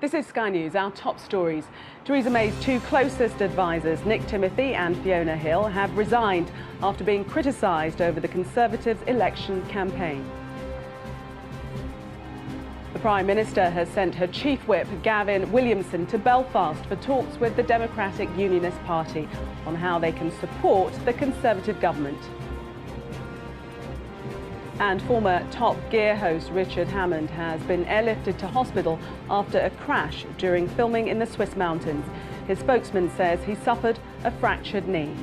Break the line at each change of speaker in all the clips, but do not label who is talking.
This is Sky News, our top stories. Theresa May's two closest advisers, Nick Timothy and Fiona Hill, have resigned after being criticised over the Conservatives' election campaign. The Prime Minister has sent her Chief Whip, Gavin Williamson, to Belfast for talks with the Democratic Unionist Party on how they can support the Conservative government. And former Top Gear host Richard Hammond has been airlifted to hospital after a crash during filming in the Swiss mountains. His spokesman says he suffered a fractured knee.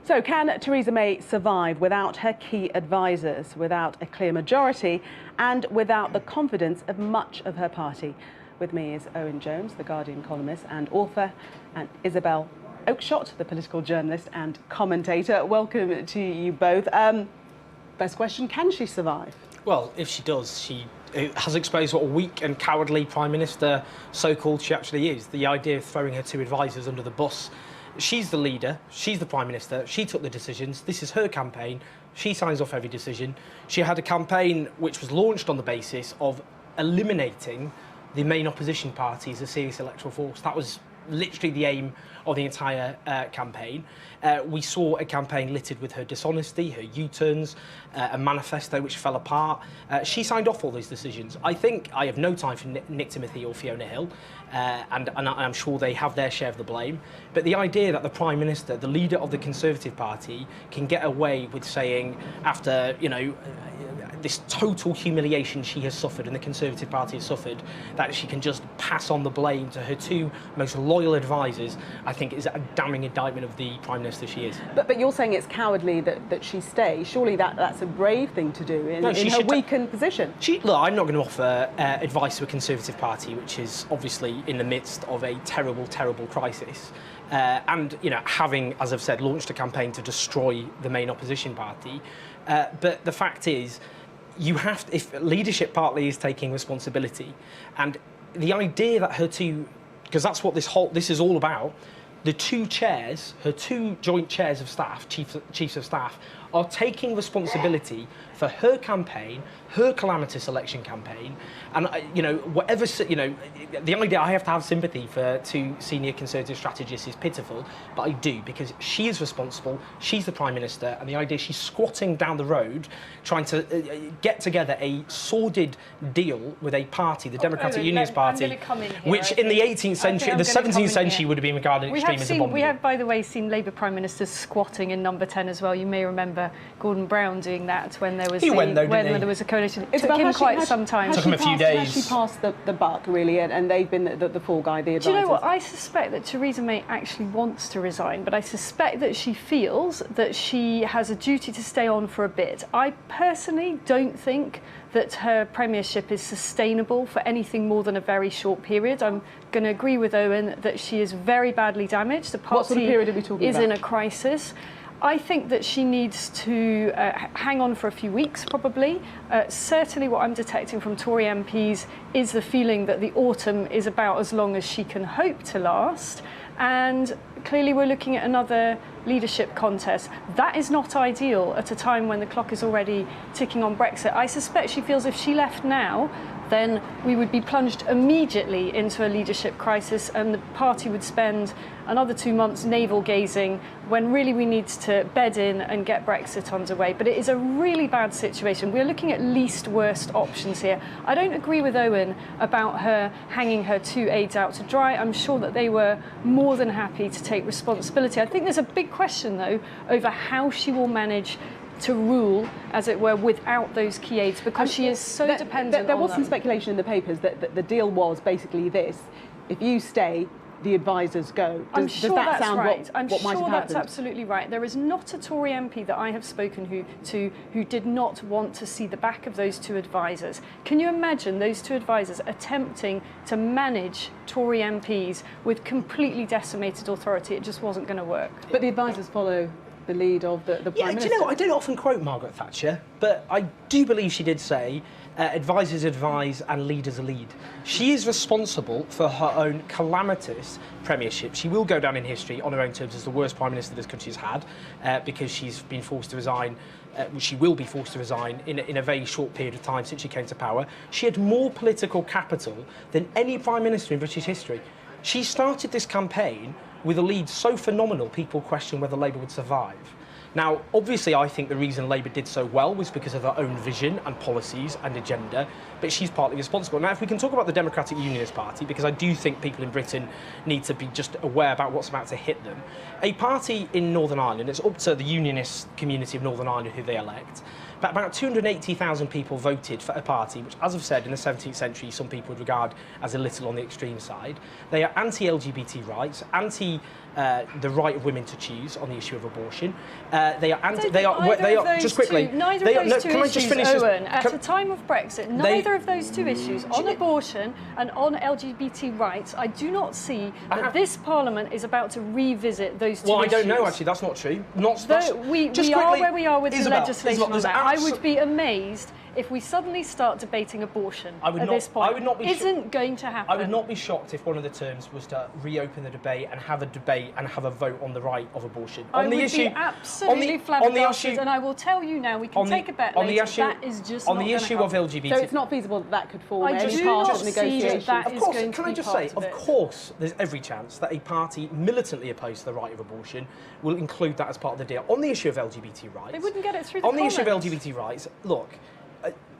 So can Theresa May survive without her key advisers, without a clear majority and without the confidence of much of her party? With me is Owen Jones, the Guardian columnist and author, and Isabel Oakeshott, the political journalist and commentator. Welcome to you both. Best question, can she survive?
Well, if she does, she has exposed what a weak and cowardly Prime Minister, so-called, she actually is. The idea of throwing her two advisers under the bus. She's the leader, she's the Prime Minister, she took the decisions, this is her campaign, she signs off every decision. She had a campaign which was launched on the basis of eliminating the main opposition party as a serious electoral force. That was literally the aim of the entire campaign. We saw a campaign littered with her dishonesty, her U-turns, a manifesto which fell apart. She signed off all these decisions. I think I have no time for Nick Timothy or Fiona Hill, and I'm sure they have their share of the blame. But the idea that the Prime Minister, the leader of the Conservative Party, can get away with saying, after, you know, this total humiliation she has suffered and the Conservative Party has suffered, that she can just pass on the blame to her two most loyal advisers, I think is a damning indictment of the Prime Minister she is.
But you're saying it's cowardly that she stays. Surely that's a brave thing to do in her weakened position.
Look, I'm not going to offer advice to a Conservative Party which is obviously in the midst of a terrible, terrible crisis. And, you know, having, as I've said, launched a campaign to destroy the main opposition party. But the fact is, you have to, if leadership partly is taking responsibility, and the idea that her two, because that's what this is all about, the two chairs, her two joint chairs of staff, chiefs of staff, are taking responsibility for her campaign, her calamitous election campaign, and you know, whatever, you know, the idea I have to have sympathy for two senior Conservative strategists is pitiful, but I do, because she is responsible, she's the Prime Minister, and the idea she's squatting down the road trying to get together a sordid deal with a party, the Democratic Unionist Party, which in the 18th century, the 17th century would have been regarded extreme as a bomb.
We have, by the way, seen Labour Prime Ministers squatting in Number 10 as well. You may remember Gordon Brown doing that when there was when there was a coalition. It took him quite some time.
It took him a few days.
Has she passed the buck, really, and they've been the fall guy, the advisors?
Do you know what? I suspect that Theresa May actually wants to resign, but I suspect that she feels that she has a duty to stay on for a bit. I personally don't think that her premiership is sustainable for anything more than a very short period. I'm going to agree with Owen that she is very badly damaged. The party
what sort of period are we talking about?
In a crisis. I think that she needs to hang on for a few weeks, probably. Certainly what I'm detecting from Tory MPs is the feeling that the autumn is about as long as she can hope to last. And clearly we're looking at another leadership contest. That is not ideal at a time when the clock is already ticking on Brexit. I suspect she feels if she left now, then we would be plunged immediately into a leadership crisis and the party would spend another 2 months navel-gazing when really we need to bed in and get Brexit underway. But it is a really bad situation. We're looking at least worst options here. I don't agree with Owen about her hanging her two aides out to dry. I'm sure that they were more than happy to take responsibility. I think there's a big question, though, over how she will manage to rule, as it were, without those key aides, because she is so dependent on them.
There was some speculation in the papers that the deal was basically this: if you stay, the advisers go.
I'm sure that's right.
I'm sure
that's absolutely right. There is not a Tory MP that I have spoken to who did not want to see the back of those two advisers. Can you imagine those two advisers attempting to manage Tory MPs with completely decimated authority? It just wasn't going to work.
But the advisers follow the lead of the Prime Minister.
Do you know, I don't often quote Margaret Thatcher, but I do believe she did say, advisors advise and leaders lead. She is responsible for her own calamitous premiership. She will go down in history on her own terms as the worst Prime Minister this country has had, because she's been forced to resign. She will be forced to resign in a very short period of time since she came to power. She had more political capital than any Prime Minister in British history. She started this campaign with a lead so phenomenal, people question whether Labour would survive. Now, obviously, I think the reason Labour did so well was because of her own vision and policies and agenda, but she's partly responsible. Now, if we can talk about the Democratic Unionist Party, because I do think people in Britain need to be just aware about what's about to hit them. A party in Northern Ireland, it's up to the unionist community of Northern Ireland who they elect, but about 280,000 people voted for a party which, as I've said, in the 17th century, some people would regard as a little on the extreme side. They are anti-LGBT rights, anti the right of women to choose on the issue of abortion. They are anti. They are just quickly.
Neither of those two issues, Owen. At a time of Brexit, neither of those two issues, on abortion and on LGBT rights, I do not see that this Parliament is about to revisit those two issues.
Well, I don't know. Actually, that's not true.
We are where we are with the legislation on that. I would be amazed if we suddenly start debating abortion at this point. Isn't going to happen.
I would not be shocked if one of the terms was to reopen the debate and have a vote on the right of abortion.
I would be absolutely flabbergasted, and I will tell you now, we can take a bet later, that is just
on the issue of LGBT.
So it's not feasible that could form
any
part of negotiations.
Of course, can I just say, of course, there's every chance that a party militantly opposed to the right of abortion will include that as part of the deal. On the issue of LGBT rights,
they wouldn't get it through the
On the issue of LGBT rights, look.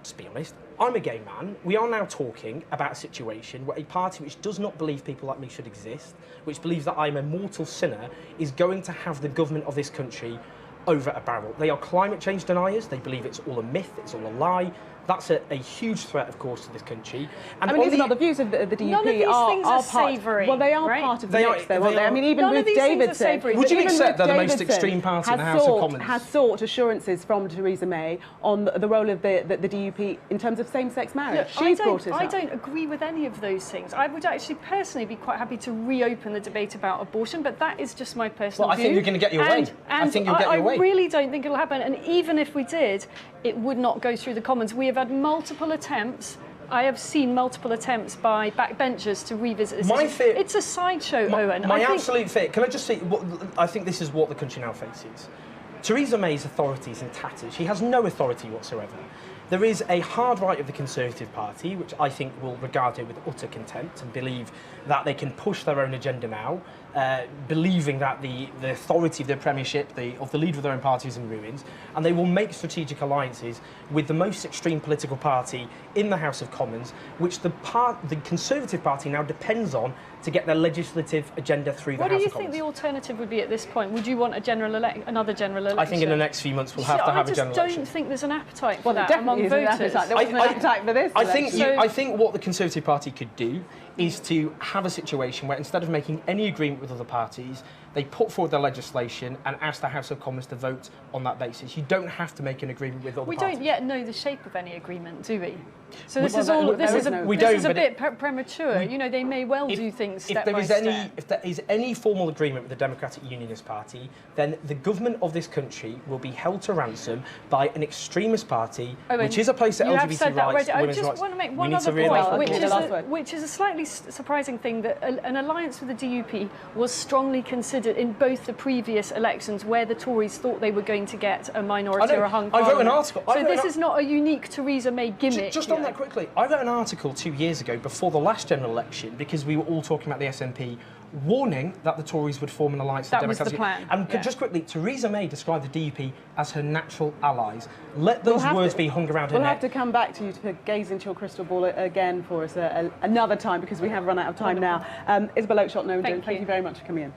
To be honest, I'm a gay man. We are now talking about a situation where a party which does not believe people like me should exist, which believes that I'm a mortal sinner, is going to have the government of this country over a barrel. They are climate change deniers. They believe it's all a myth, it's all a lie. That's a huge threat, of course, to this country.
And the views of the DUP
none of these things are savoury.
Well, they are part of the mix, though, aren't they? I mean, even Ruth Davidson.
Would you accept they're the most extreme party in the House of Commons?
Has sought assurances from Theresa May on the role of the DUP in terms of same-sex marriage.
Look, I don't agree with any of those things. I would actually personally be quite happy to reopen the debate about abortion, but that is just my personal view.
Well, I think you're going to get your way. I think you'll get your way.
I really don't think it'll happen. And even if we did, it would not go through the Commons. We have had multiple attempts. I have seen multiple attempts by backbenchers to revisit this. It's a sideshow, Owen.
Absolute fear. Can I just say, I think this is what the country now faces. Theresa May's authority is in tatters. She has no authority whatsoever. There is a hard right of the Conservative Party, which I think will regard her with utter contempt and believe that they can push their own agenda now, believing that the authority of their premiership, of the leader of their own party is in ruins, and they will make strategic alliances with the most extreme political party in the House of Commons, which the Conservative Party now depends on to get their legislative agenda through the House of Commons.
What do you think the alternative would be at this point? Would you want another general election?
I think in the next few months we'll have to have a general election.
I just don't think there's an appetite for that among voters.
There wasn't an appetite for this.
I think what the Conservative Party could do is to have a situation where instead of making any agreement with other parties, they put forward their legislation and ask the House of Commons to vote on that basis. You don't have to make an agreement with other parties.
We don't yet know the shape of any agreement, do we? So this is a bit premature. You know, they may well do things step by step.
If there is any formal agreement with the Democratic Unionist Party, then the government of this country will be held to ransom by an extremist party, which is opposed to LGBT rights, women's rights.
I just want to make one other point, which is a slightly surprising thing, that an alliance with the DUP was strongly considered in both the previous elections where the Tories thought they were going to get a minority or a hung parliament.
I wrote an article.
So this is not a unique Theresa May gimmick.
Just on that quickly, I wrote an article 2 years ago before the last general election, because we were all talking about the SNP, warning that the Tories would form an alliance with the Democrats.
That was the plan.
And just quickly, Theresa May described the DUP as her natural allies. Let those words be hung around her neck.
We'll have to come back to you to gaze into your crystal ball again for us another time, because we have run out of time now. Isabel Oakeshott, Owen Jones, thank you very much for coming in.